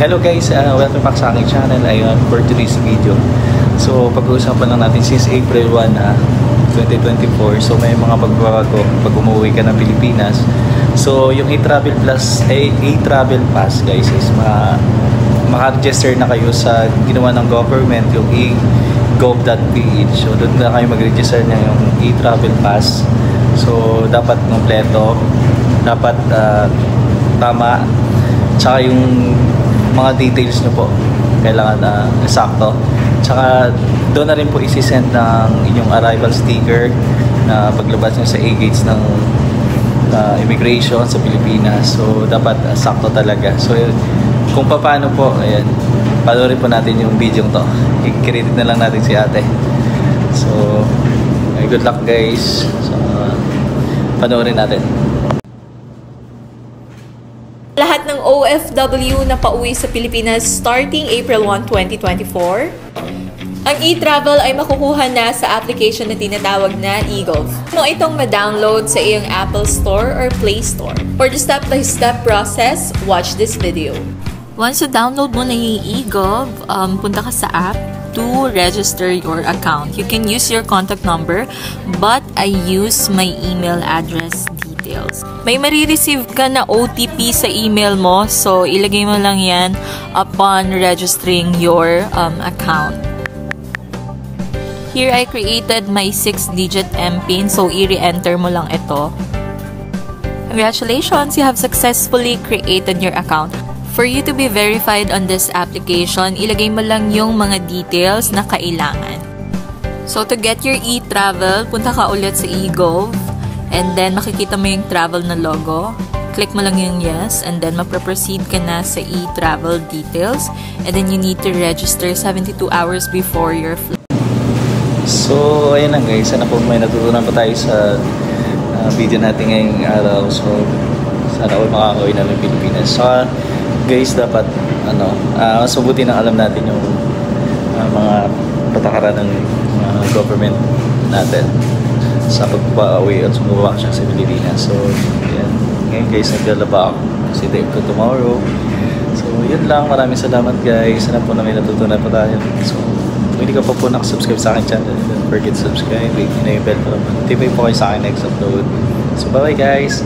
Hello guys, welcome back sa aking channel. Ayun, for today's video. So, pag-uusapan lang natin since April 1 na 2024. So, may mga pagbabago pag umuwi ka ng Pilipinas. So, yung A-Travel Pass guys is maka-register na kayo sa ginawa ng government, yung e-gov.ph. So, doon na kayo mag-register na yung A-Travel Pass. So, dapat kompleto, dapat tama, tsaka yung mga details nyo po kailangan na sakto. Tsaka doon na rin po isi-send ng inyong arrival sticker na paglabas nyo sa A-gates ng immigration sa Pilipinas. So dapat sakto talaga. So kung paano po, ayan, panoorin po natin yung video to. I-credit na lang natin si ate. So good luck guys. So panoorin natin. Lahat ng OFW na pauwi sa Pilipinas starting April 1, 2024, ang e-travel ay makukuha na sa application na tinatawag na eGov. Mo itong ma-download sa iyong Apple Store or Play Store. For the step-by-step process, watch this video. Once you download mo na yung eGov, punta ka sa app to register your account. You can use your contact number, but I use my email address details. May marireceive ka na OTP sa email mo, so ilagay mo lang yan upon registering your account. Here, I created my 6-digit MPIN, so i-re-enter mo lang ito. Congratulations, you have successfully created your account. For you to be verified on this application, ilagay mo lang yung mga details na kailangan. So, to get your e-travel, punta ka ulit sa eGov, and then makikita mo yung travel na logo. Click mo lang yung yes, and then maproproceed ka na sa e-travel details, and then you need to register 72 hours before your flight. So, ayun lang guys. Sana po may natutunan pa tayo sa video natin ngayong araw. So, sana all makakawin na ng Pilipinas. So, guys, dapat mas mabuti na alam natin yung mga patakaran ng government natin sa pagpapauwi at sumubak siya sa Pilipinas. So, yan. Ngayon guys, naglalaba ako kasi day ko tomorrow. So, yun lang. Maraming salamat guys. Sana po na may natutunan pa tayo. So, kung hindi ka pa po nakasubscribe sa aking channel, don't forget to subscribe. Click na yung bell para matibay po kayo sa aking next upload. So, bye-bye guys!